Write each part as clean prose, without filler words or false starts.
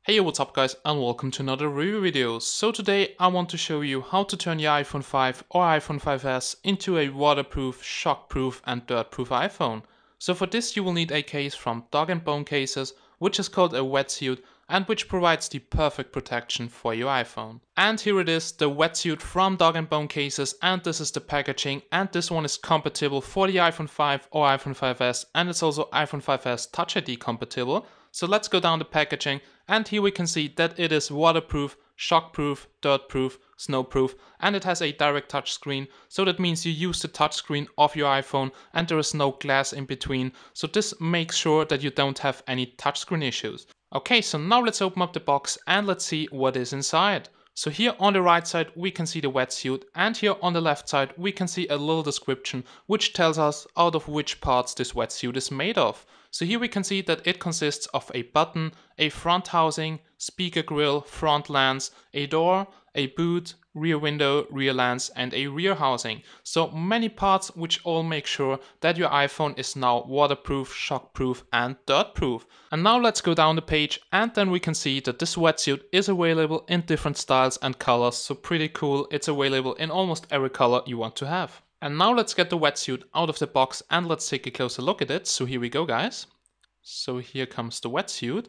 Hey, what's up guys, and welcome to another review video. So today I want to show you how to turn your iPhone 5 or iPhone 5S into a waterproof, shockproof and dirtproof iPhone. So for this you will need a case from Dog&Bone Cases, which is called a wetsuit and which provides the perfect protection for your iPhone. And here it is, the wetsuit from Dog&Bone Cases, and this is the packaging, and this one is compatible for the iPhone 5 or iPhone 5S, and it's also iPhone 5S Touch ID compatible. So let's go down the packaging, and here we can see that it is waterproof, shockproof, dirtproof, snowproof, and it has a direct touch screen. So that means you use the touch screen of your iPhone and there is no glass in between. So this makes sure that you don't have any touchscreen issues. Okay, so now let's open up the box and let's see what is inside. So here on the right side we can see the wetsuit, and here on the left side we can see a little description which tells us out of which parts this wetsuit is made of. So here we can see that it consists of a button, a front housing, speaker grill, front lens, a door, a boot, rear window, rear lens and a rear housing. So many parts which all make sure that your iPhone is now waterproof, shockproof and dirtproof. And now let's go down the page, and then we can see that this wetsuit is available in different styles and colors. So pretty cool, it's available in almost every color you want to have. And now let's get the wetsuit out of the box and let's take a closer look at it. So here we go guys. So here comes the wetsuit.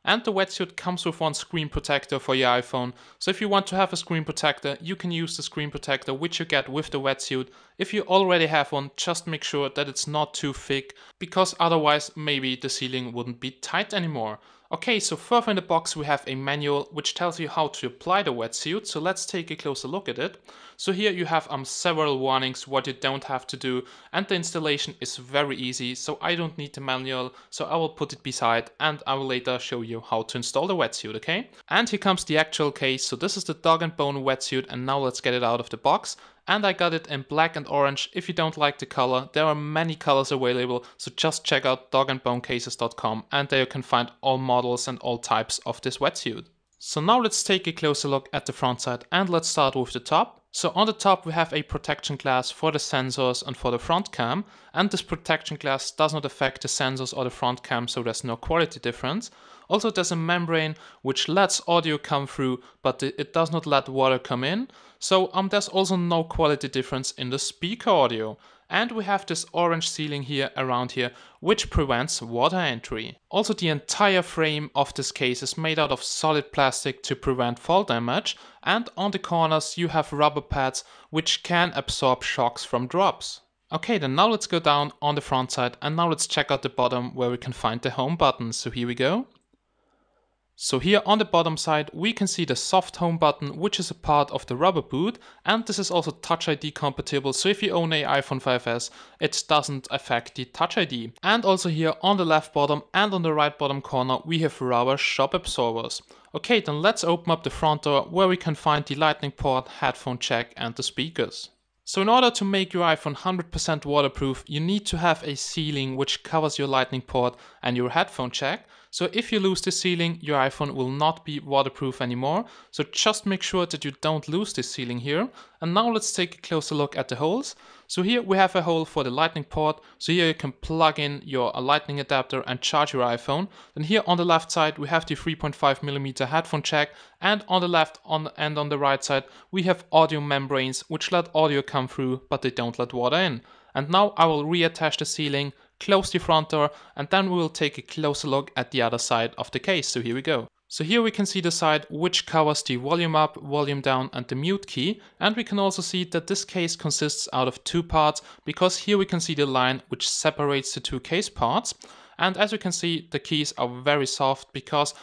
And the wetsuit comes with one screen protector for your iPhone. So if you want to have a screen protector, you can use the screen protector which you get with the wetsuit. If you already have one, just make sure that it's not too thick, because otherwise maybe the sealing wouldn't be tight anymore. Okay, so further in the box we have a manual which tells you how to apply the wetsuit. So let's take a closer look at it. So here you have several warnings what you don't have to do, and the installation is very easy. So I don't need the manual, so I will put it beside and I will later show you how to install the wetsuit, okay? And here comes the actual case. So this is the Dog&Bone wetsuit, and now let's get it out of the box. And I got it in black and orange. If you don't like the color, there are many colors available, so just check out dogandbonecases.com and there you can find all models and all types of this wetsuit. So now let's take a closer look at the front side, and let's start with the top. So on the top we have a protection glass for the sensors and for the front cam, and this protection glass does not affect the sensors or the front cam, so there's no quality difference. Also there's a membrane which lets audio come through, but it does not let water come in. So there's also no quality difference in the speaker audio. And we have this orange sealing here around here which prevents water entry. Also the entire frame of this case is made out of solid plastic to prevent fall damage, and on the corners you have rubber pads which can absorb shocks from drops. Okay, then now let's go down on the front side, and now let's check out the bottom where we can find the home button. So here we go. So here on the bottom side we can see the soft home button which is a part of the rubber boot, and this is also Touch ID compatible, so if you own a iPhone 5S it doesn't affect the Touch ID. And also here on the left bottom and on the right bottom corner we have rubber shock absorbers. Okay, then let's open up the front door where we can find the lightning port, headphone jack and the speakers. So in order to make your iPhone 100% waterproof, you need to have a sealing which covers your lightning port and your headphone jack. So if you lose the sealing, your iPhone will not be waterproof anymore. So just make sure that you don't lose this sealing here. And now let's take a closer look at the holes. So here we have a hole for the lightning port. So here you can plug in your lightning adapter and charge your iPhone. Then here on the left side we have the 3.5mm headphone jack, and on the left and on the right side we have audio membranes which let audio come through but they don't let water in. And now I will reattach the sealing, close the front door, and then we will take a closer look at the other side of the case. So here we go. So here we can see the side which covers the volume up, volume down and the mute key, and we can also see that this case consists out of two parts, because here we can see the line which separates the two case parts. And as you can see, the keys are very soft because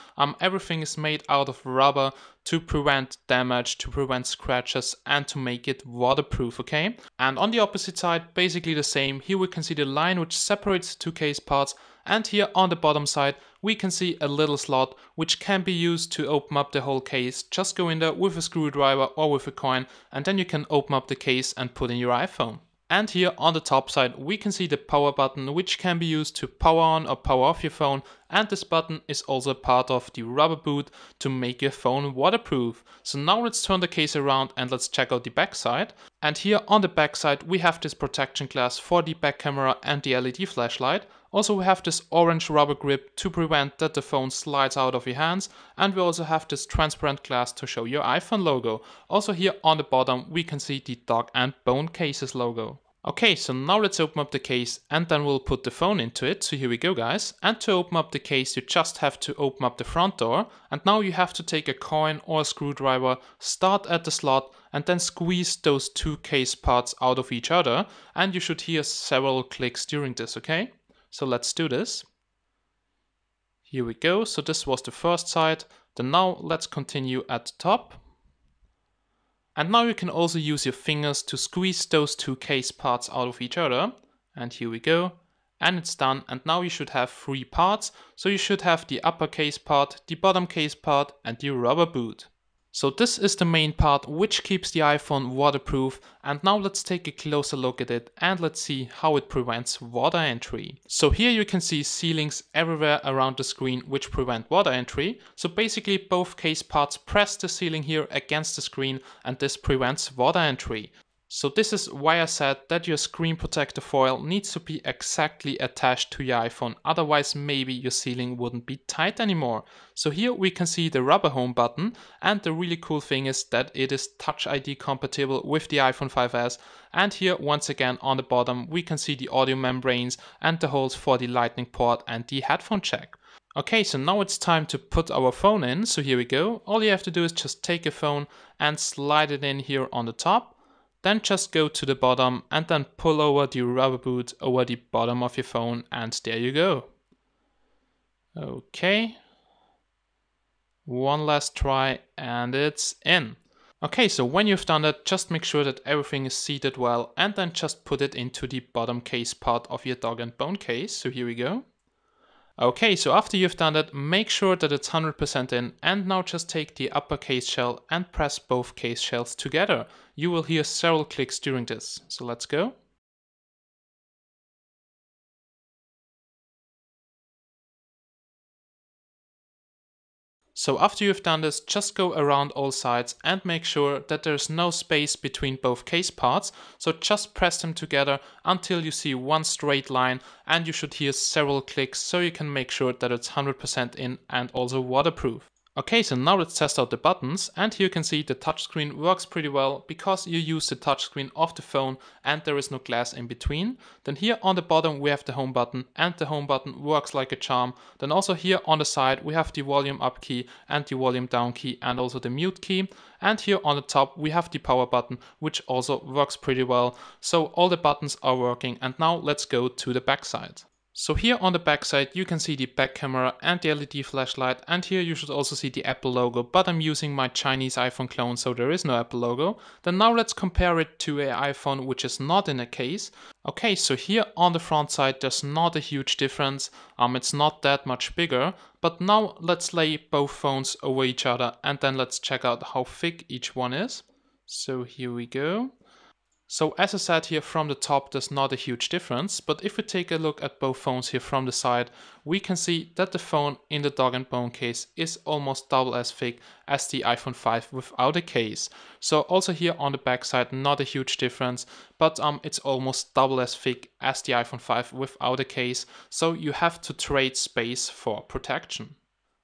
everything is made out of rubber to prevent damage, to prevent scratches and to make it waterproof, okay? And on the opposite side, basically the same. Here we can see the line which separates the two case parts, and here on the bottom side we can see a little slot which can be used to open up the whole case. Just go in there with a screwdriver or with a coin, and then you can open up the case and put in your iPhone. And here on the top side we can see the power button which can be used to power on or power off your phone, and this button is also part of the rubber boot to make your phone waterproof. So now let's turn the case around and let's check out the back side. And here on the back side we have this protection glass for the back camera and the LED flashlight. Also we have this orange rubber grip to prevent that the phone slides out of your hands, and we also have this transparent glass to show your iPhone logo. Also here on the bottom we can see the Dog&Bone cases logo. Okay, so now let's open up the case and then we'll put the phone into it. So here we go guys. And to open up the case you just have to open up the front door. And now you have to take a coin or a screwdriver, start at the slot and then squeeze those two case parts out of each other. And you should hear several clicks during this, okay? So let's do this. Here we go. So this was the first side. Then now let's continue at the top. And now you can also use your fingers to squeeze those two case parts out of each other. And here we go. And it's done. And now you should have three parts. So you should have the upper case part, the bottom case part, and the rubber boot. So this is the main part which keeps the iPhone waterproof, and now let's take a closer look at it and let's see how it prevents water entry. So here you can see sealings everywhere around the screen which prevent water entry. So basically both case parts press the sealing here against the screen and this prevents water entry. So this is why I said that your screen protector foil needs to be exactly attached to your iPhone, otherwise maybe your sealing wouldn't be tight anymore. So here we can see the rubber home button, and the really cool thing is that it is Touch ID compatible with the iPhone 5S, and here once again on the bottom we can see the audio membranes and the holes for the lightning port and the headphone jack. Okay, so now it's time to put our phone in, so here we go. All you have to do is just take a phone and slide it in here on the top. Then just go to the bottom and then pull over the rubber boot over the bottom of your phone and there you go. Okay. One last try and it's in. Okay, so when you've done that, just make sure that everything is seated well and then just put it into the bottom case part of your Dog&Bone case. So here we go. Okay, so after you've done that, make sure that it's 100% in, and now just take the upper case shell and press both case shells together. You will hear several clicks during this, so let's go. So after you've done this, just go around all sides and make sure that there's no space between both case parts. So just press them together until you see one straight line, and you should hear several clicks so you can make sure that it's 100% in and also waterproof. Okay, so now let's test out the buttons, and here you can see the touchscreen works pretty well because you use the touchscreen of the phone and there is no glass in between. Then here on the bottom we have the home button, and the home button works like a charm. Then also here on the side we have the volume up key and the volume down key and also the mute key. And here on the top we have the power button, which also works pretty well. So all the buttons are working, and now let's go to the back side. So here on the back side you can see the back camera and the LED flashlight, and here you should also see the Apple logo, but I'm using my Chinese iPhone clone so there is no Apple logo. Then now let's compare it to an iPhone which is not in a case. Okay, so here on the front side there's not a huge difference, it's not that much bigger, but now let's lay both phones over each other and then let's check out how thick each one is. So here we go. So as I said here from the top there's not a huge difference, but if we take a look at both phones here from the side, we can see that the phone in the Dog&Bone case is almost double as thick as the iPhone 5 without a case. So also here on the back side not a huge difference, but it's almost double as thick as the iPhone 5 without a case, so you have to trade space for protection.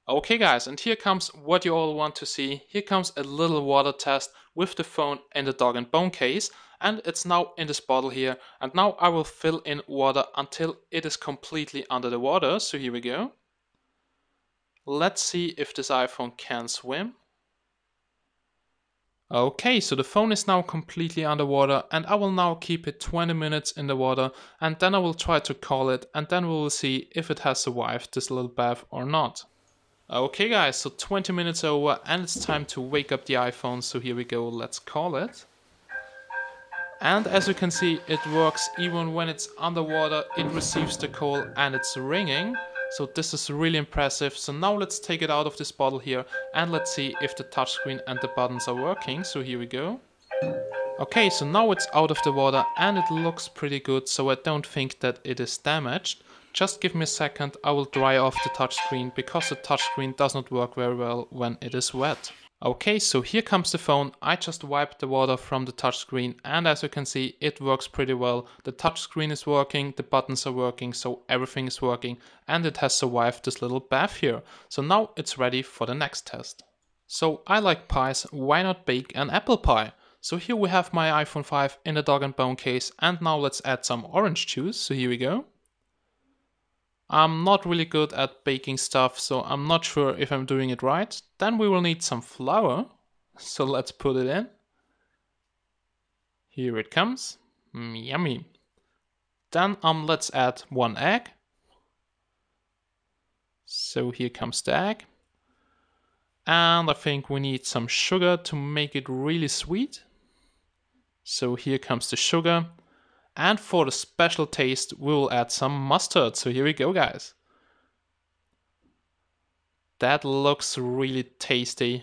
Okay guys, and here comes what you all want to see. Here comes a little water test with the phone in the Dog&Bone case, and it's now in this bottle here, and now I will fill in water until it is completely under the water. So here we go. Let's see if this iPhone can swim. Okay, so the phone is now completely underwater, and I will now keep it 20 minutes in the water, and then I will try to call it, and then we will see if it has survived this little bath or not. Okay guys, so 20 minutes over and it's time to wake up the iPhone, so here we go, let's call it. And as you can see, it works even when it's underwater, it receives the call and it's ringing. So this is really impressive. So now let's take it out of this bottle here and let's see if the touchscreen and the buttons are working, so here we go. Okay, so now it's out of the water and it looks pretty good, so I don't think that it is damaged. Just give me a second, I will dry off the touchscreen because the touchscreen does not work very well when it is wet. Okay, so here comes the phone. I just wiped the water from the touchscreen, and as you can see, it works pretty well. The touchscreen is working, the buttons are working, so everything is working, and it has survived this little bath here. So now it's ready for the next test. So I like pies, why not bake an apple pie? So here we have my iPhone 5 in the Dog&Bone case, and now let's add some orange juice. So here we go. I'm not really good at baking stuff, so I'm not sure if I'm doing it right. Then we will need some flour, so let's put it in. Here it comes. Yummy. Then let's add 1 egg. So here comes the egg. And I think we need some sugar to make it really sweet. So here comes the sugar. And for the special taste, we will add some mustard. So here we go, guys. That looks really tasty.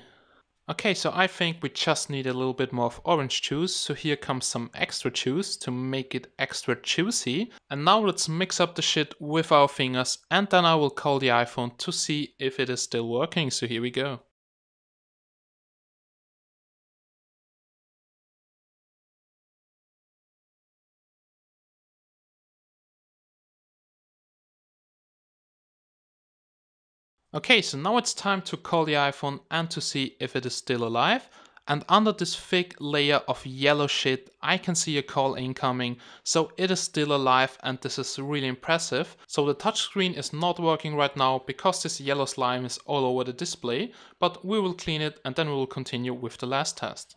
Okay, so I think we just need a little bit more of orange juice. So here comes some extra juice to make it extra juicy. And now let's mix up the shit with our fingers. And then I will call the iPhone to see if it is still working. So here we go. Okay, so now it's time to call the iPhone and to see if it is still alive. And under this thick layer of yellow shit, I can see a call incoming. So it is still alive, and this is really impressive. So the touchscreen is not working right now because this yellow slime is all over the display, but we will clean it and then we will continue with the last test.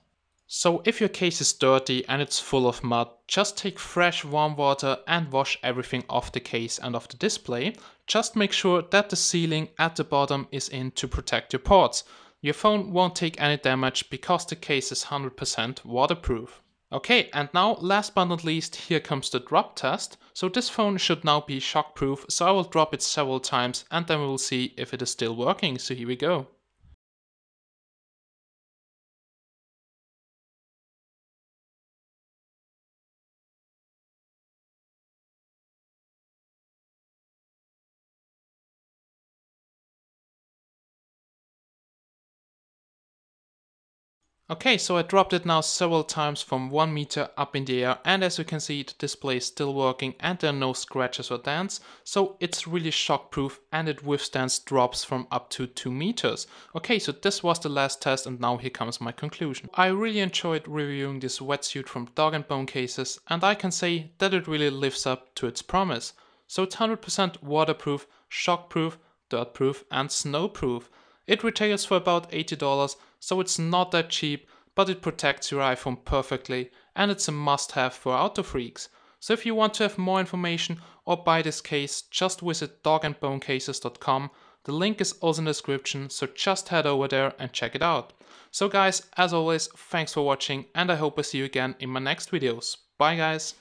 So if your case is dirty and it's full of mud, just take fresh warm water and wash everything off the case and off the display. Just make sure that the sealing at the bottom is in to protect your ports. Your phone won't take any damage because the case is 100% waterproof. Okay, and now last but not least, here comes the drop test. So this phone should now be shockproof, so I will drop it several times and then we will see if it is still working. So here we go. Okay, so I dropped it now several times from 1 meter up in the air, and as you can see, the display is still working and there are no scratches or dents, so it's really shockproof and it withstands drops from up to 2 meters. Okay, so this was the last test and now here comes my conclusion. I really enjoyed reviewing this wetsuit from Dog&Bone cases, and I can say that it really lives up to its promise. So it's 100% waterproof, shockproof, dirtproof and snowproof. It retails for about $80, so it's not that cheap, but it protects your iPhone perfectly and it's a must-have for auto freaks. So if you want to have more information or buy this case, just visit dogandbonecases.com. The link is also in the description, so just head over there and check it out. So guys, as always, thanks for watching and I hope I see you again in my next videos. Bye guys!